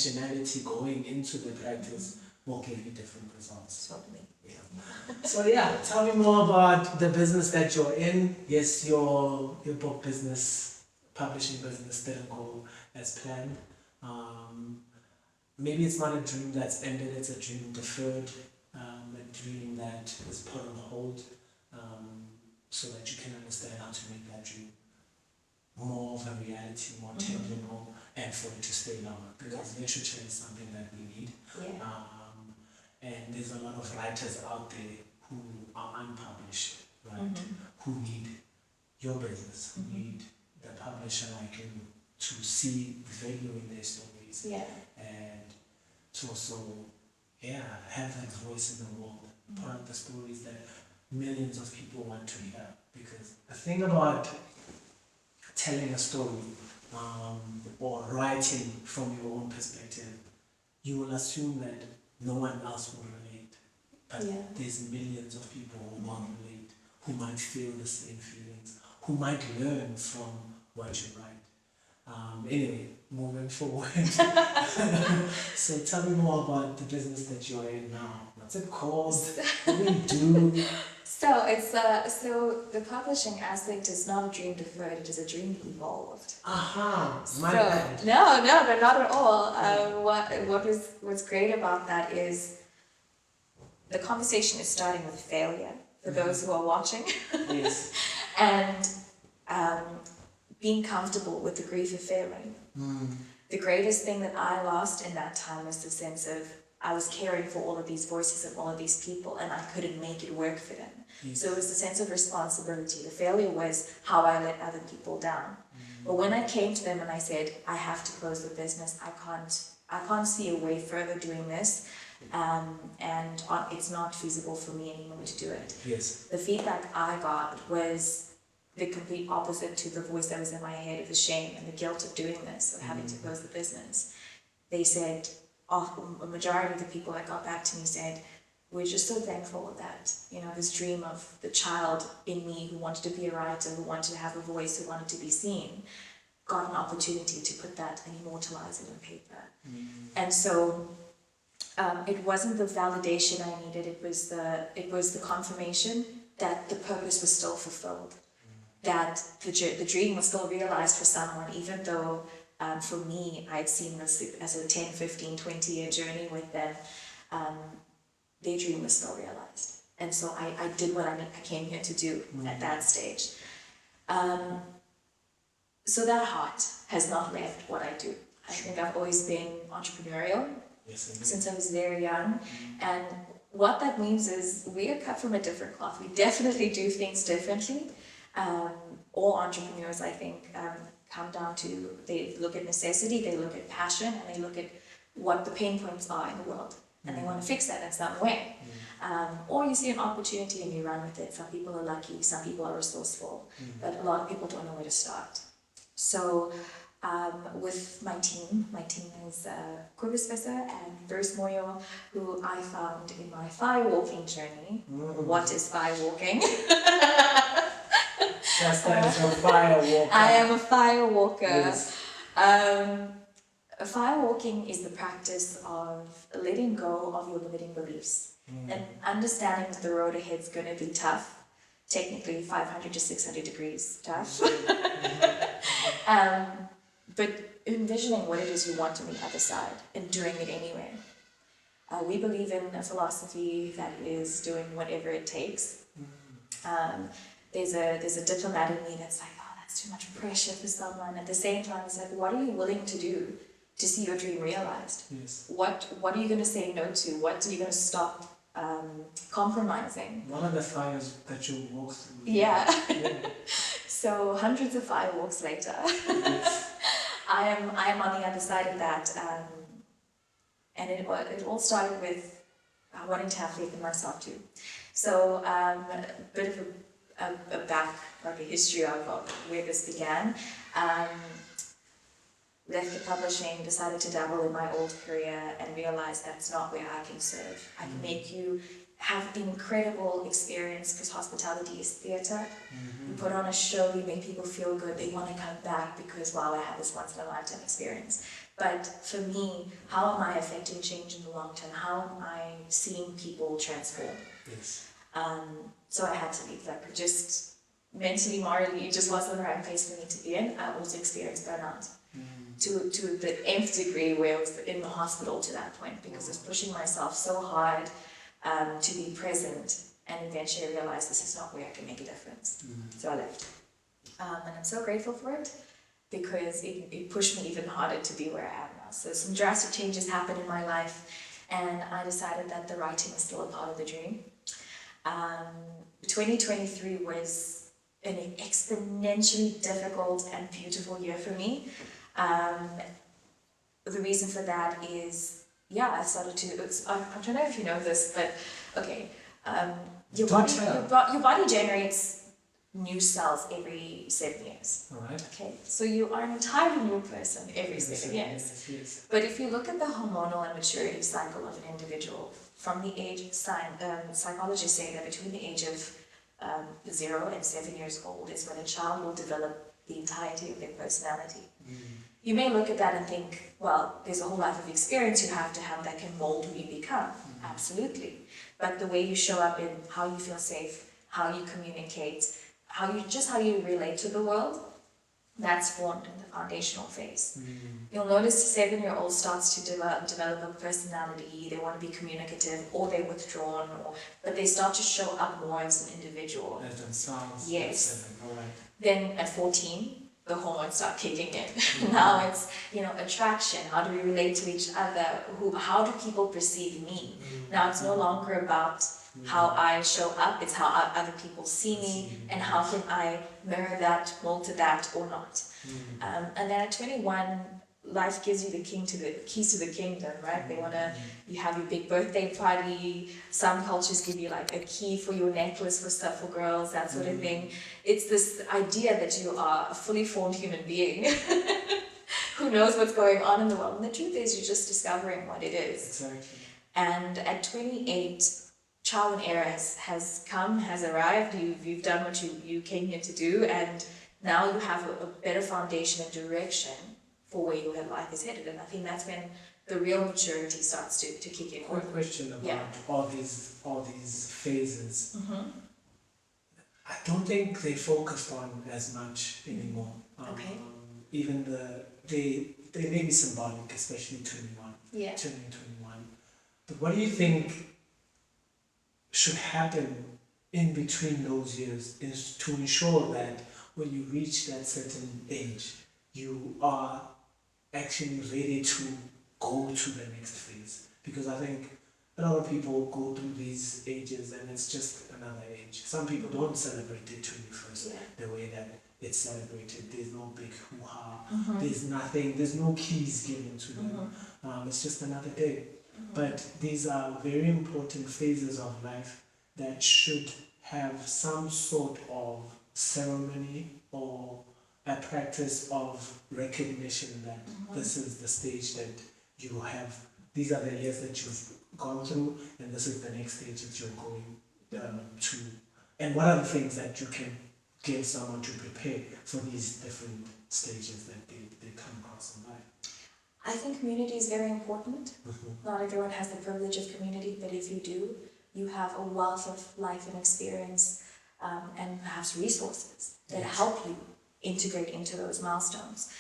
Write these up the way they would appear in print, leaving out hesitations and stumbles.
intentionality going into the practice will give you different results. Totally. Yeah. So yeah, tell me more about the business that you're in. Yes, your book business, publishing business didn't go as planned. Maybe it's not a dream that's ended, it's a dream deferred, a dream that is put on hold, so that you can understand how to make that dream more of a reality, more tangible, and for it to stay longer. Because literature is something that we need. Yeah. And there's a lot of writers out there who are unpublished, right? Who need your business, who need the publisher like you to see value in their stories. Yeah. And to also, have that voice in the world, put out the stories that millions of people want to hear. Because the thing about telling a story or writing from your own perspective, you will assume that no one else will relate. But there's millions of people who won't relate, who might feel the same feelings, who might learn from what you write. Anyway, moving forward. So tell me more about the business that you're in now. What's it called? What do you do? So it's so the publishing aspect is not a dream deferred; it is a dream evolved. My bad. No, not at all. What's great about that is the conversation is starting with failure for those who are watching. Yes. And being comfortable with the grief of failing. The greatest thing that I lost in that time was the sense of I was caring for all of these voices and all of these people, and I couldn't make it work for them. So it was the sense of responsibility. The failure was how I let other people down. But when I came to them and I said, I have to close the business, I can't see a way further doing this, and it's not feasible for me anymore to do it. Yes. The feedback I got was the complete opposite to the voice that was in my head of the shame and the guilt of doing this, of having to close the business. They said, a majority of the people that got back to me said, we're just so thankful that, this dream of the child in me who wanted to be a writer, who wanted to have a voice, who wanted to be seen, got an opportunity to put that and immortalize it on paper. And so it wasn't the validation I needed, it was the confirmation that the purpose was still fulfilled, that the dream was still realized for someone, even though for me, I'd seen this as a 10, 15, 20-year journey with them. Their dream was still realized. And so I did what I came here to do at that stage. So that heart has not left what I do. I think I've always been entrepreneurial since I was very young. And what that means is we are cut from a different cloth. We definitely do things differently. All entrepreneurs, I think, come down to, they look at necessity, they look at passion, and they look at what the pain points are in the world. And they want to fix that in some way. Or you see an opportunity and you run with it. Some people are lucky, some people are resourceful, but a lot of people don't know where to start. So with my team is Kuppan and Bruce Moyo, who I found in my fire walking journey. What is fire walking? Sasta is a fire walker. I am a fire walker. Yes. Fire walking is the practice of letting go of your limiting beliefs and understanding that the road ahead is going to be tough, technically 500 to 600 degrees tough, but envisioning what it is you want on the other side and doing it anyway. We believe in a philosophy that is doing whatever it takes. There's a diplomat in me that's like, oh, that's too much pressure for someone. At the same time, it's like, what are you willing to do to see your dream realized? Yes. What are you going to say no to? What are you going to stop compromising? One of the fires that you walk through. Yeah. So hundreds of firewalks later, I am on the other side of that, and it all started with wanting to have faith in myself too. So a bit of a history of where this began. Left the publishing, decided to dabble in my old career and realized that's not where I can serve. I can make you have an incredible experience because hospitality is theatre. You put on a show, you make people feel good, they want to come back because, wow, I had this once in a lifetime experience. But for me, how am I affecting change in the long term? How am I seeing people transform? Yes. So I had to leave. Like, just mentally, morally, it just wasn't the right place for me to be in. I also experienced burnout to the nth degree, where I was in the hospital to that point, because I was pushing myself so hard to be present, and eventually I realized this is not where I can make a difference. So I left. And I'm so grateful for it, because it pushed me even harder to be where I am now. So some drastic changes happened in my life, and I decided that the writing is still a part of the dream. 2023 was an exponentially difficult and beautiful year for me. The reason for that is, I started to, I don't know if you know this, but okay, your body generates new cells every 7 years. All right. Okay, so you are an entirely new person every 7 years. Yes. But if you look at the hormonal and maturity cycle of an individual, from the age, psychologists say that between the age of 0 and 7 years old is when a child will develop the entirety of their personality. You may look at that and think, well, there's a whole life of experience you have to have that can mold who you become. Absolutely. But the way you show up in how you feel safe, how you communicate, how you relate to the world, that's formed in the foundational phase. You'll notice a 7-year-old starts to develop a personality. They want to be communicative, or they're withdrawn, but they start to show up more as an individual. As themselves. Yes. All right. Then at 14, the hormones start kicking in. Now it's, attraction. How do we relate to each other? How do people perceive me? Now it's no longer about how I show up, it's how other people see me, and how can I mirror that, mold to that, or not. And then at 21, life gives you the keys to the kingdom, right? They you have your big birthday party. Some cultures give you like a key for your necklace for girls, that sort of thing. It's this idea that you are a fully formed human being who knows what's going on in the world. And the truth is, you're just discovering what it is. Exactly. And at 28, trial and error has arrived. You've done what you came here to do, and now you have a better foundation and direction for where your life is headed. And I think that's when the real maturity starts to kick in. Quick question about all these phases. I don't think they focused on as much anymore. Okay. Even they may be symbolic, especially 21. Yeah. Turning 21. But what do you think should happen in between those years is to ensure that when you reach that certain age, you are actually ready to go to the next phase? Because I think a lot of people go through these ages and it's just another age. Some people don't celebrate their 21st the way that it's celebrated. There's no big hoo-ha. There's nothing, there's no keys given to them. It's just another day. But these are very important phases of life that should have some sort of ceremony or a practice of recognition that this is the stage that you have, these are the years that you've gone through, and this is the next stage that you're going to. And what are the things that you can give someone to prepare for these different stages that they come across in life? I think community is very important. Not everyone has the privilege of community, but if you do, you have a wealth of life and experience, and perhaps resources that help you integrate into those milestones.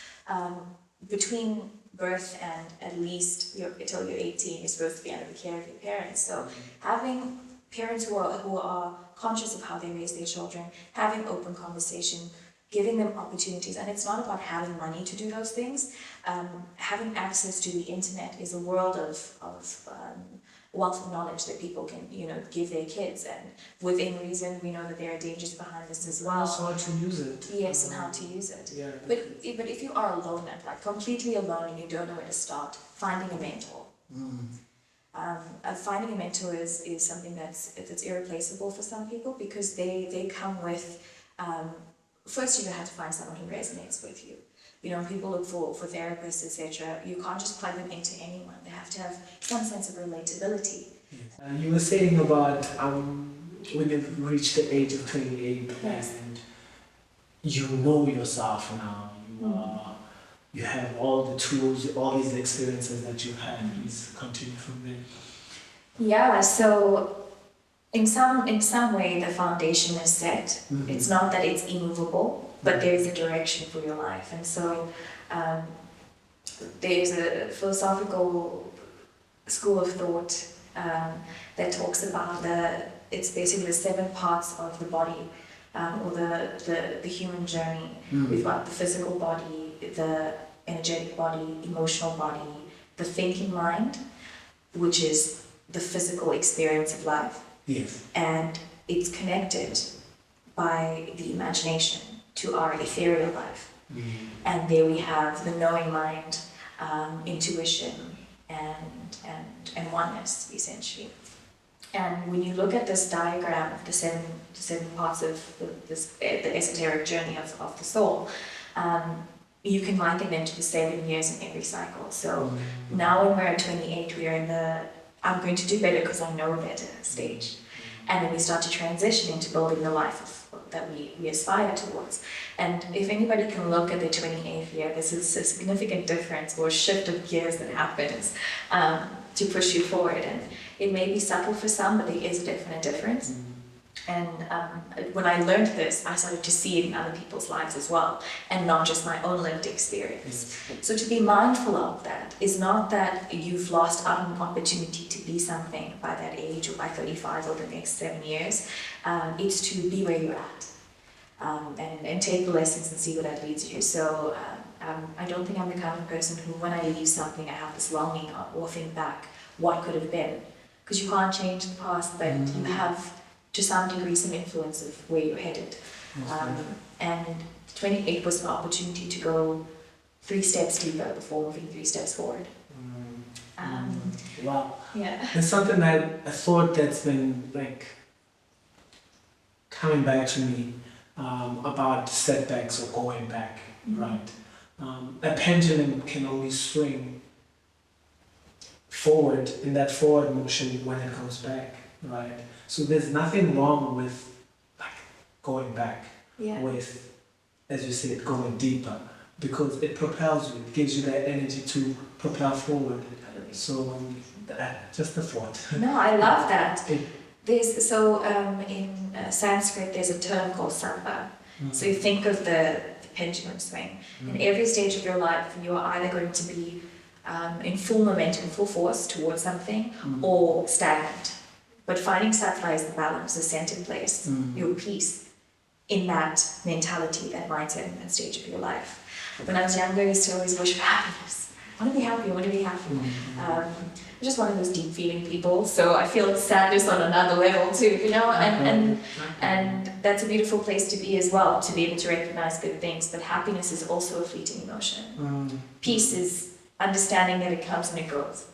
Between birth and at least until you're 18, you're supposed to be under the care of your parents. So having parents who are conscious of how they raise their children, having open conversation, giving them opportunities. And it's not about having money to do those things. Having access to the internet is a world of wealth of knowledge that people can, give their kids. And within reason, we know that there are dangers behind this as well. Also how to use it. Yes, and how to use it. Yeah. But if you are alone, completely alone, and you don't know where to start, finding a mentor. Finding a mentor is something that's irreplaceable for some people, because they come with, first you have to find someone who resonates with you. People look for therapists, etc. You can't just plug them into anyone. They have to have some sense of relatability. Yes. You were saying about when you've reached the age of 28 Yes. and you know yourself now, you are you have all the tools, all these experiences that you've had. Please continue from there. Yeah, so in some way the foundation is set. Mm-hmm. It's not that it's immovable, but there's a direction for your life. And so there's a philosophical school of thought that talks about it's basically the 7 parts of the body, or the human journey. We've got the physical body, the energetic body, emotional body, the thinking mind, which is the physical experience of life. Yes. And it's connected by the imagination to our ethereal life. And there we have the knowing mind, intuition, and oneness, essentially. And when you look at this diagram of the seven parts of the esoteric journey of the soul, you can liken them to the 7 years in every cycle. So now when we're at 28, we are in the I'm going to do better because I know better stage. And then we start to transition into building the life that we aspire towards. And if anybody can look at the 28th year, there's a significant difference or shift of gears that happens to push you forward. And it may be subtle for some, but there is a definite difference. And when I learned this, I started to see it in other people's lives as well, and not just my own lived experience. So to be mindful of that is not that you've lost out on an opportunity to be something by that age or by 35 or the next 7 years. It's to be where you're at and take the lessons and see where that leads you. So I don't think I'm the kind of person who, when I leave something, I have this longing or think back, what could have been? Because you can't change the past, but you have to some degree some influence of where you're headed. And 28 was an opportunity to go 3 steps deeper before moving 3 steps forward. Wow. Yeah. There's something that I thought that's been like coming back to me about setbacks or going back, right? A pendulum can only swing forward in that forward motion when it goes back, right? So there's nothing wrong with like going back, with, as you said, going deeper, because it propels you, it gives you that energy to propel forward. So just a thought. No, I love that. In Sanskrit, there's a term called samba. So you think of the pendulum swing. In every stage of your life, you are either going to be in full momentum, full force towards something, or stagnant. But finding sattva is the balance, the centered place, your peace in that mentality, that mindset, in that stage of your life. When I was younger, I used to always wish for happiness. I want to be happy, I want to be happy. I'm just one of those deep feeling people, so I feel sadness on another level too, you know, and that's a beautiful place to be as well, to be able to recognize good things, but happiness is also a fleeting emotion. Peace is understanding that it comes and it goes.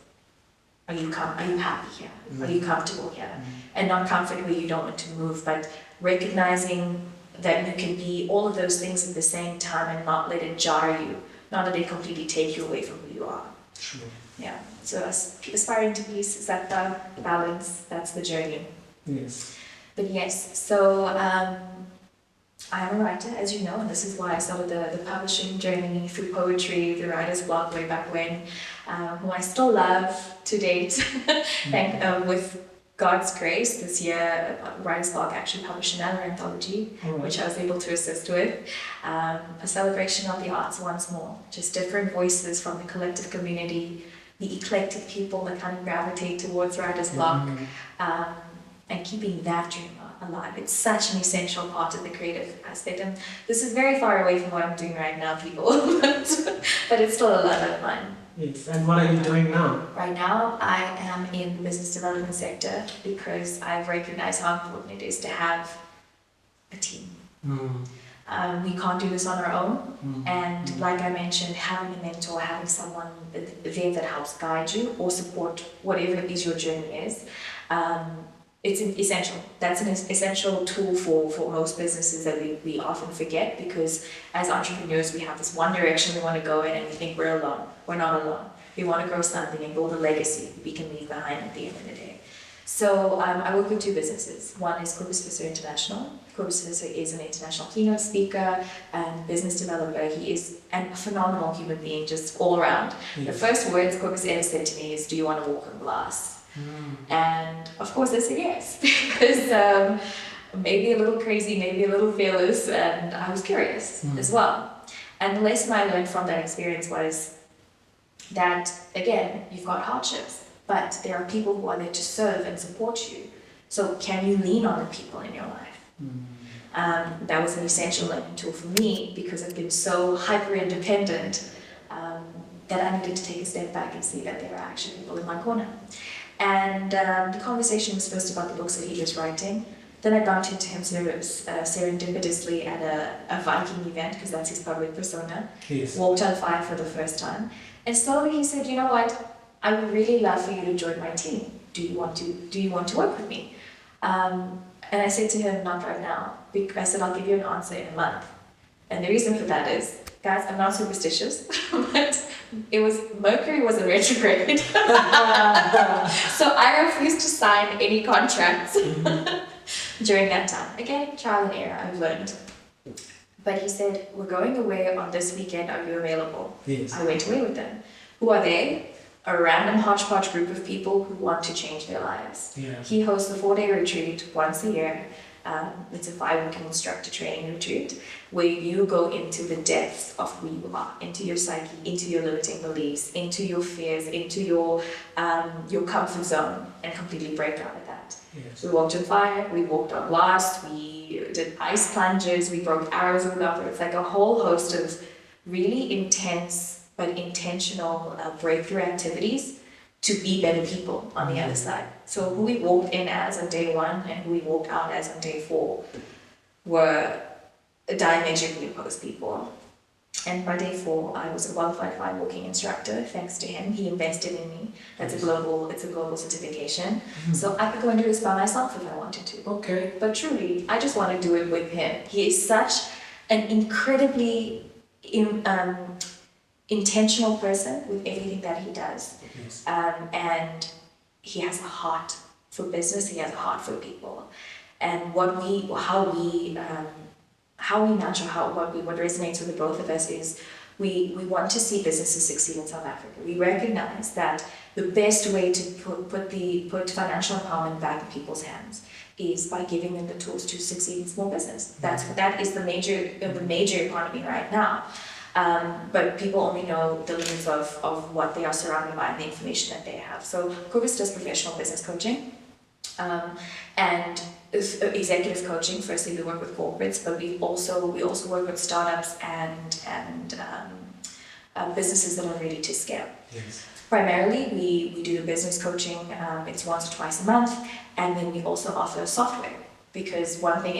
Are you happy here? Are you comfortable here? And not comfort where you don't want to move, but recognizing that you can be all of those things at the same time and not let it jar you, not let it completely take you away from who you are. Sure. Yeah. So aspiring to peace, is that the balance? That's the journey. Yes. But yes, so I am a writer, as you know, and this is why I started the publishing journey through poetry, the writer's blog way back when, who I still love to date. And with God's grace, this year, Writer's Blog actually published another anthology, which I was able to assist with. A celebration of the arts once more, just different voices from the collective community, the eclectic people that kind of gravitate towards Writer's Blog, and keeping that dream alive. It's such an essential part of the creative aspect. And this is very far away from what I'm doing right now, people, but it's still a lot of fun. Yes. And what are you doing now? Right now, I am in the business development sector because I've recognized how important it is to have a team. We can't do this on our own. And like I mentioned, having a mentor, having someone there that helps guide you or support whatever it is your journey is, it's essential. That's an essential tool for most businesses that we often forget, because as entrepreneurs, we have this one direction we want to go in and we think we're alone. We're not alone. We want to grow something and build a legacy we can leave behind at the end of the day. So I work with 2 businesses. One is Kuppan International. Kobus is an international keynote speaker and business developer. He is a phenomenal human being, just all around. Yes. The first words Kobus ever said to me is, "Do you want to walk on glass?" And of course I said yes, because maybe a little crazy, maybe a little fearless, and I was curious as well. And the lesson I learned from that experience was that, again, you've got hardships, but there are people who are there to serve and support you. So can you lean on the people in your life? That was an essential learning tool for me, because I've been so hyper-independent that I needed to take a step back and see that there are actually people in my corner. And the conversation was first about the books that he was writing. Then I bumped into him serendipitously at a Viking event, because that's his public persona. Yes. Walked on fire for the first time. And slowly he said, "You know what? I would really love for you to join my team. Do you want to work with me?" And I said to him, "Not right now." I said, "I'll give you an answer in a month." And the reason for that is, guys, I'm not superstitious, but Mercury was in retrograde. So I refused to sign any contracts during that time. Again, trial and error, I've learned. But he said, "We're going away on this weekend, are you available?" Yes. I went away with them. Who are they? A random hodgepodge group of people who want to change their lives. Yeah. He hosts a 4-day retreat once a year. It's a 5-week instructor training retreat where you go into the depths of who you are, into your psyche, into your limiting beliefs, into your fears, into your comfort zone, and completely break out of that. Yes. We walked on fire, we walked on glass, we did ice plunges, we broke arrows with our It's like a whole host of really intense but intentional breakthrough activities to be better people on the other side. So who we walked in as on day 1 and who we walked out as on day 4 were diametrically opposed people. And by day 4, I was a qualified fire walking instructor. Thanks to him, he invested in me. It's a global certification. So I could go and do this by myself if I wanted to. Okay. But truly, I just want to do it with him. He is such an incredibly intentional person with everything that he does. Yes. And he has a heart for business, he has a heart for people. And what resonates with the both of us is we want to see businesses succeed in South Africa. We recognize that the best way to put financial empowerment back in people's hands is by giving them the tools to succeed in small business. That is the major economy right now. But people only know the limits of what they are surrounded by and the information that they have. So Kobus does professional business coaching and executive coaching. Firstly, we work with corporates, but we also work with startups and businesses that are ready to scale. Yes. Primarily, we do business coaching. It's once or twice a month, and then we also offer software. Because one thing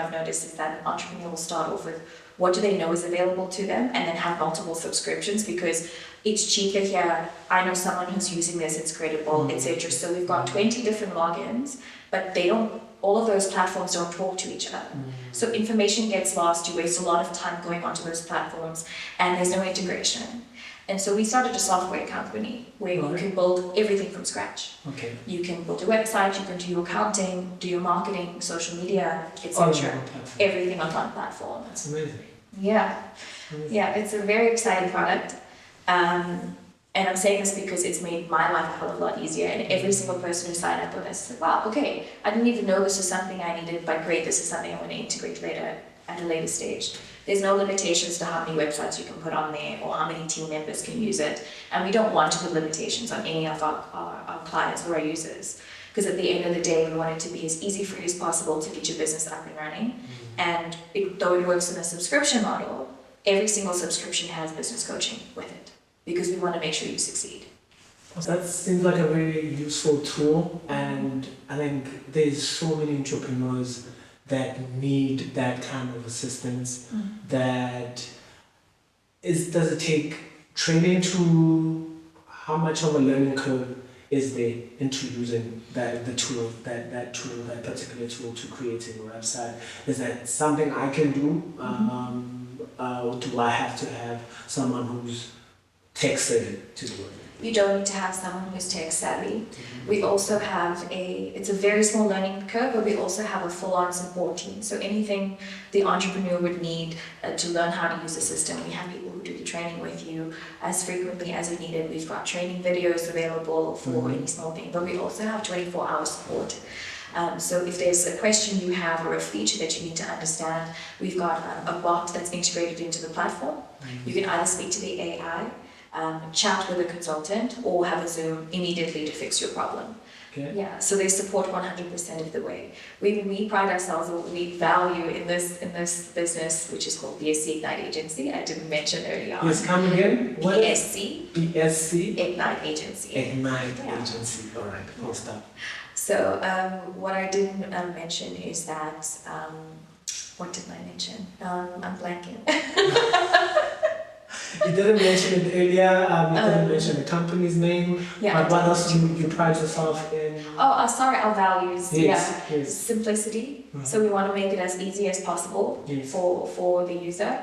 I've noticed is that an entrepreneur will start off with what do they know is available to them, and then have multiple subscriptions because it's cheaper here. I know someone who's using this, it's credible, etc. So we've got 20 different logins, but all of those platforms don't talk to each other. So information gets lost, you waste a lot of time going onto those platforms, and there's no integration. And so we started a software company where you can build everything from scratch. Okay. You can build a website, you can do your accounting, do your marketing, social media, etc. Everything on one platform. That's amazing. Yeah. Yeah, it's a very exciting product. And I'm saying this because it's made my life a hell of a lot easier. And every single person who signed up with us said, wow, okay, I didn't even know this was something I needed, but great, this is something I want to integrate later at a later stage. There's no limitations to how many websites you can put on there or how many team members can use it. And we don't want to put limitations on any of our clients or our users. Because at the end of the day, we want it to be as easy for you as possible to get your business up and running. And though it works in a subscription model, every single subscription has business coaching with it. Because we want to make sure you succeed. That seems like a very useful tool, and I think there's so many entrepreneurs that need that kind of assistance. Does it take training to, how much of a learning curve is there into using that particular tool to creating a website? Is that something I can do, or do I have to have someone who's tech savvy to do it? You don't need to have someone who's tech savvy. We also have it's a very small learning curve, but we also have a full-on support team. So anything the entrepreneur would need to learn how to use the system, we have people who do the training with you as frequently as you need it. We've got training videos available for any small thing, but we also have 24-hour support. So if there's a question you have or a feature that you need to understand, we've got a bot that's integrated into the platform. You can either speak to the AI, chat with a consultant, or have a Zoom immediately to fix your problem. Okay. Yeah, so they support 100% of the way. We pride ourselves on what we value in this business, which is called BSC Ignite Agency. I didn't mention earlier on. Yes, come again. What is BSC Ignite Agency. Ignite Agency. All right, full stop. So what I didn't mention is that what did I mention? I'm blanking. You didn't mention it earlier. You didn't mention the company's name. Yeah. But what else do you pride yourself in? Oh, sorry, our values. Yes, Yeah. yes. Simplicity. So we want to make it as easy as possible for the user.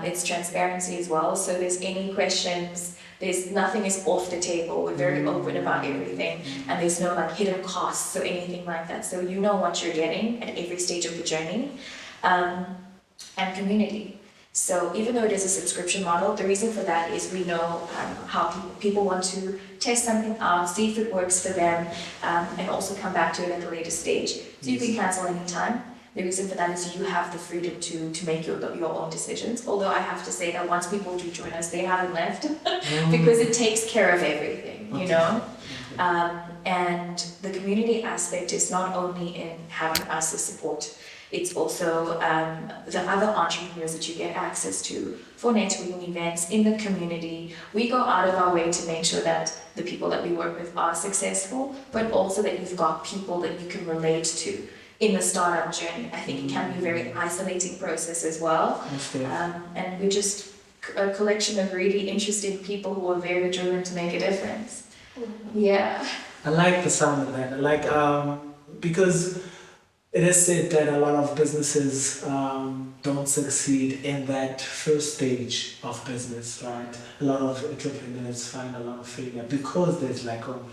It's transparency as well. So there's any questions, there's nothing is off the table. We're very open about everything, and there's no like hidden costs or anything like that. So you know what you're getting at every stage of the journey, and community. So even though it is a subscription model, the reason for that is we know how people want to test something out, see if it works for them, and also come back to it at a later stage. So you can cancel anytime. The reason for that is you have the freedom to make your own decisions. Although I have to say that once people do join us, they haven't left because it takes care of everything, you know. And the community aspect is not only in having us as support, it's also the other entrepreneurs that you get access to for networking events in the community. We go out of our way to make sure that the people that we work with are successful, but also that you've got people that you can relate to in the startup journey. I think it can be a very isolating process as well. And we're just a collection of really interesting people who are very driven to make a difference. Yeah. I like the sound of that. I like, because it is said that a lot of businesses don't succeed in that first stage of business, right? A lot of entrepreneurs find a lot of failure because there's lack of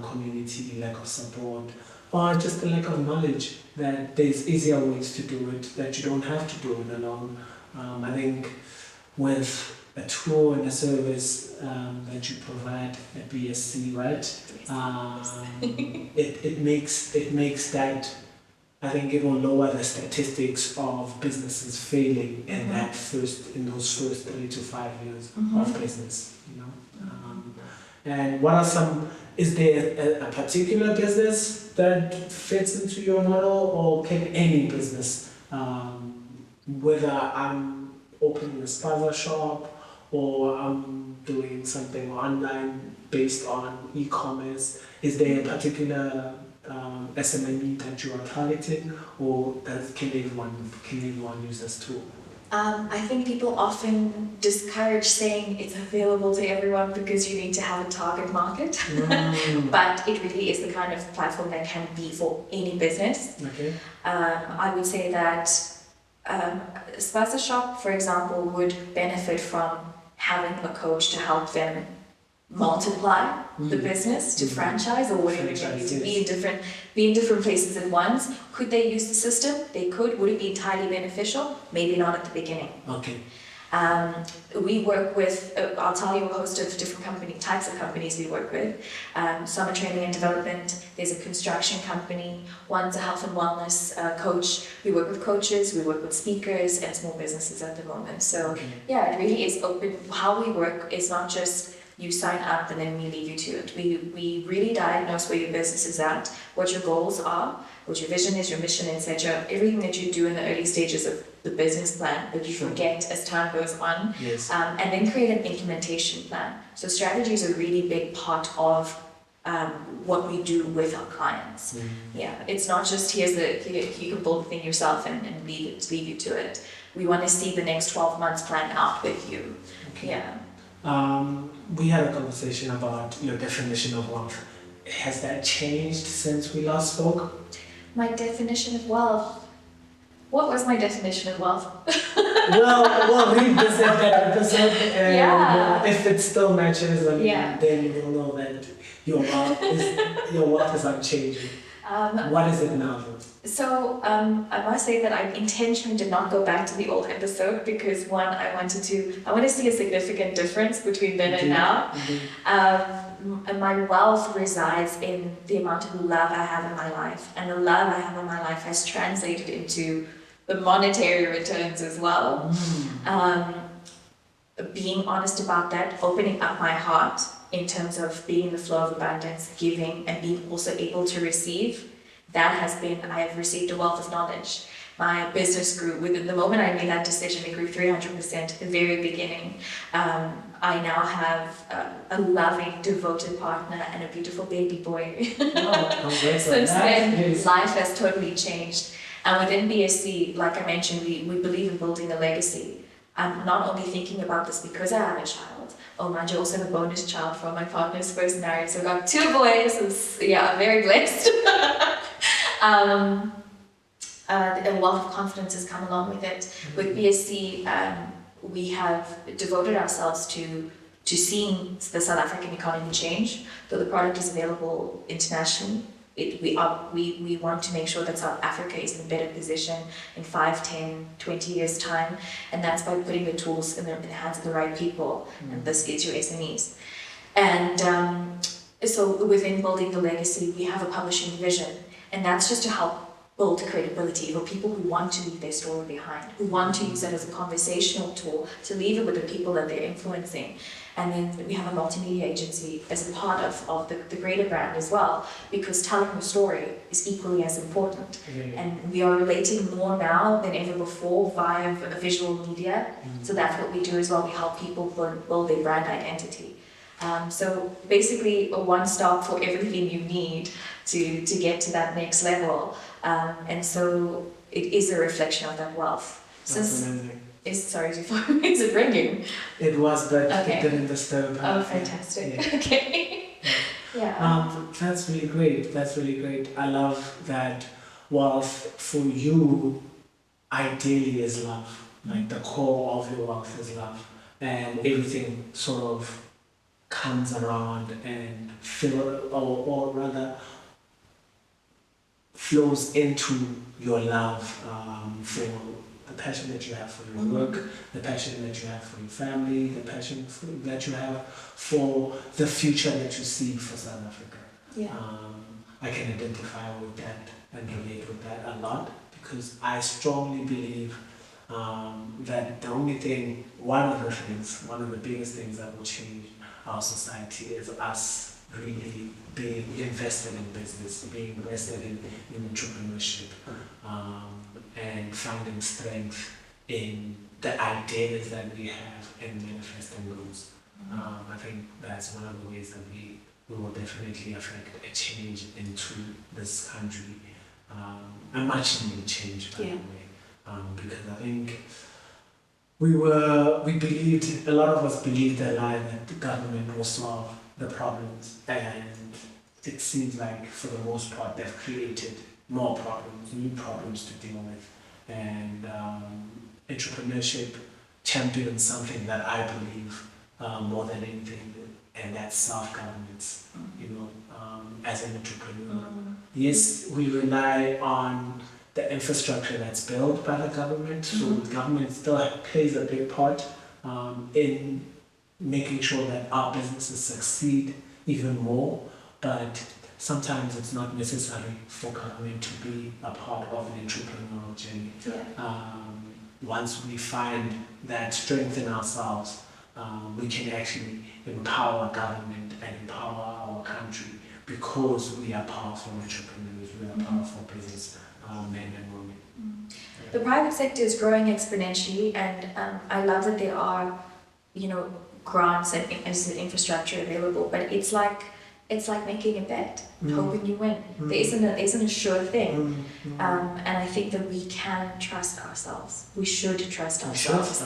community, lack of support, or just a lack of knowledge that there's easier ways to do it, that you don't have to do it alone. I think with a tool and a service that you provide at BSC, right? It makes that, I think it will lower the statistics of businesses failing in those first 3 to 5 years of business, you know. And what are some? Is there a particular business that fits into your model, or can any business, whether I'm opening a spaza shop or I'm doing something online based on e-commerce, is there a particular SME that you are targeting, or can anyone use this tool? I think people often discourage saying it's available to everyone because you need to have a target market. But it really is the kind of platform that can be for any business. Okay. I would say that Sasta Shop, for example, would benefit from having a coach to help them multiply the business to franchise or whatever it may be, to be in different places at once. Could they use the system? They could. Would it be entirely beneficial? Maybe not at the beginning. Okay. We work with, I'll tell you a host of different types of companies we work with. Some are training and development. There's a construction company. One's a health and wellness coach. We work with coaches, we work with speakers and small businesses at the moment. So yeah, it really is open. How we work is not just you sign up and then we leave you to it. We really diagnose where your business is at, what your goals are, what your vision is, your mission, etc. Everything that you do in the early stages of the business plan that you forget as time goes on. Yes. And then create an implementation plan. So strategy is a really big part of what we do with our clients. Yeah, it's not just you can build the thing yourself and leave you to it. We want to see the next 12 months planned out with you. Okay. Yeah. We had a conversation about your definition of wealth. Has that changed since we last spoke? My definition of wealth. What was my definition of wealth? We'll revisit that episode, and Yeah. if it still matches, Yeah. then you'll know that your work is unchanging. What is it now? So I must say that I intentionally did not go back to the old episode because one, I want to see a significant difference between then and now. And my wealth resides in the amount of love I have in my life, and the love I have in my life has translated into the monetary returns as well. Being honest about that, opening up my heart in terms of being in the flow of abundance, giving, and being also able to receive. That has been, I have received a wealth of knowledge. My business grew within the moment I made that decision, it grew 300% at the very beginning. I now have a loving, devoted partner and a beautiful baby boy. Since then, life has totally changed. And within BSC, like I mentioned, we believe in building a legacy. I'm not only thinking about this because I have a child. Oh, mind you, also have a bonus child from my partner's first marriage. So I've got 2 boys. I'm very blessed. A wealth of confidence has come along with it. With BSC, we have devoted ourselves to seeing the South African economy change. Though the product is available internationally, we want to make sure that South Africa is in a better position in 5, 10, 20 years' time, and that's by putting the tools in the hands of the right people, and this is your SMEs. And so within building the legacy, we have a publishing vision, and that's just to help build credibility for people who want to leave their story behind, who want to use it as a conversational tool to leave it with the people that they're influencing. And then we have a multimedia agency as a part of the greater brand as well, because telling your story is equally as important. And we are relating more now than ever before via visual media. So that's what we do as well. We help people build their brand identity. So basically a one-stop for everything you need to get to that next level. And so it is a reflection of that wealth. That's amazing. Is it ringing? It was, but it didn't disturb. Oh, fantastic. Yeah. Okay. That's really great. That's really great. I love that wealth for you ideally is love. Like the core of your wealth is love. And everything sort of comes around and or rather flows into your love for the passion that you have for your work, the passion that you have for your family, the passion that you have for the future that you see for South Africa. I can identify with that and relate with that a lot because I strongly believe that one of the biggest things that will change our society is us really being invested in business, being invested in entrepreneurship, and finding strength in the ideas that we have and manifesting those. I think that's one of the ways that we will definitely affect a change into this country, a much needed change, by the way, because I think a lot of us believed the lie that the government will solve the problems, and it seems like for the most part they've created more problems, new problems to deal with, and entrepreneurship champions something that I believe more than anything, and that's self-governance. As an entrepreneur, yes, we rely on the infrastructure that's built by the government, so the government still plays a big part in making sure that our businesses succeed even more, but sometimes it's not necessary for government to be a part of an entrepreneurial journey. Once we find that strength in ourselves, we can actually empower government and empower our country because we are powerful entrepreneurs, we are powerful business men and women. The private sector is growing exponentially, and I love that there are, grants and infrastructure available, but it's like making a bet, hoping you win. There isn't a sure thing, and I think that we can trust ourselves. We should trust ourselves.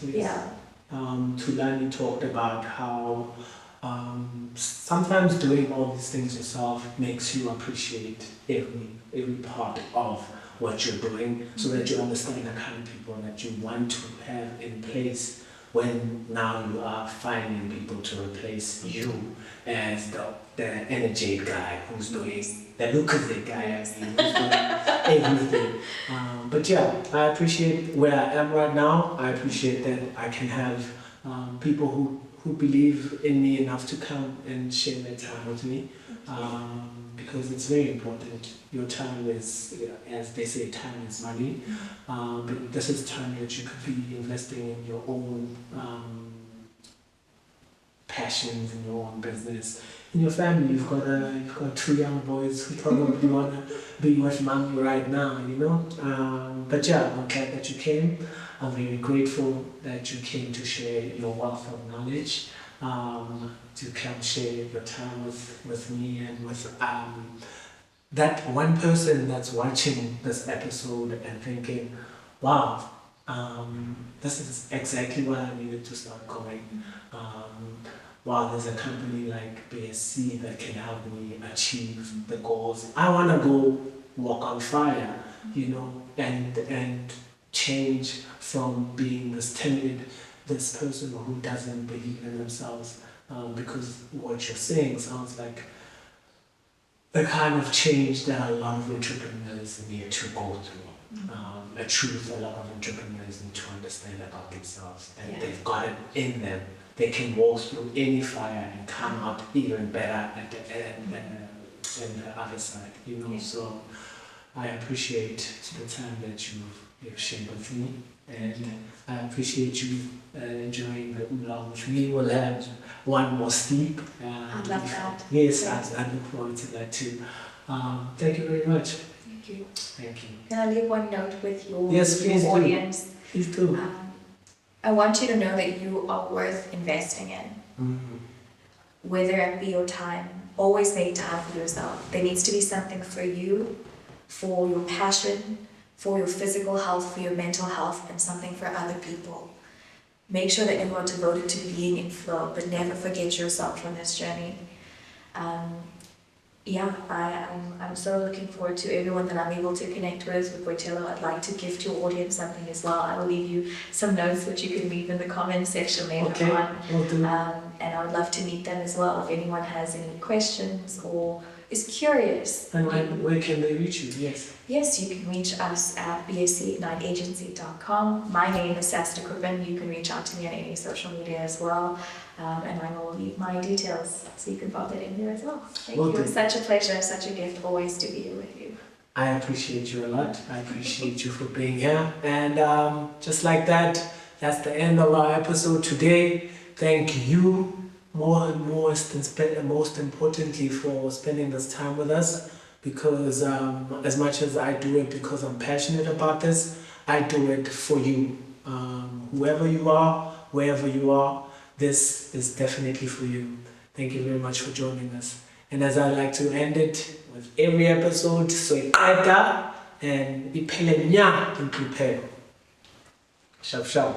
Yes. Tulani talked about how sometimes doing all these things yourself makes you appreciate every part of what you're doing, so that you understand the kind of people that you want to have in place when now you are finding people to replace you as the energy guy who's doing the Lucas guy, who's doing everything. But yeah, I appreciate where I am right now. I appreciate that I can have people who believe in me enough to come and share their time with me. Because it's very important. Your time is, as they say, time is money. But this is time that you could be investing in your own passions, in your own business, in your family. You've got 2 young boys who probably wanna be with mommy right now, you know. But yeah, I'm glad that you came. I'm very grateful that you came to share your wealth of knowledge. To come share your time with me and with that one person that's watching this episode and thinking, wow, this is exactly what I needed to start going. Wow, there's a company like BSC that can help me achieve the goals. I want to go walk on fire, you know, and change from being this timid, this person who doesn't believe in themselves, because what you're saying sounds like the kind of change that a lot of entrepreneurs need to go through. A truth a lot of entrepreneurs need to understand about themselves, and they've got it in them. They can walk through any fire and come out even better at the end than the other side, you know. So I appreciate the time that you've shared with me, and I appreciate you enjoying the oolong with me. We'll have one more steep. I'd love that. Yes, I look forward to that too. Thank you very much. Thank you. Thank you. Can I leave one note with your, Yes, please your do. audience? Please do. I want you to know that you are worth investing in. Whether it be your time, always make time for yourself. There needs to be something for you, for your passion, for your physical health, for your mental health, and something for other people. Make sure that you are devoted to being in flow, but never forget yourself on this journey. I'm so looking forward to everyone that I'm able to connect with Boitello. I'd like to gift your audience something as well. I will leave you some notes which you can leave in the comment section later on. Will do. And I would love to meet them as well if anyone has any questions or is curious. And where can they reach you? Yes. Yes, you can reach us at bscigniteagency.com. My name is Sasta Kuppan. You can reach out to me on any social media as well. And I will leave my details so you can pop it in there as well. Thank you. It's such a pleasure, such a gift always to be here with you. I appreciate you a lot. I appreciate you for being here. And just like that, that's the end of our episode today. Thank you most importantly for spending this time with us, because as much as I do it because I'm passionate about this, I do it for you. Whoever you are, wherever you are, this is definitely for you. Thank you very much for joining us. And as I like to end it with every episode, so iqeda and iphele nya impuphelo. Shap shap.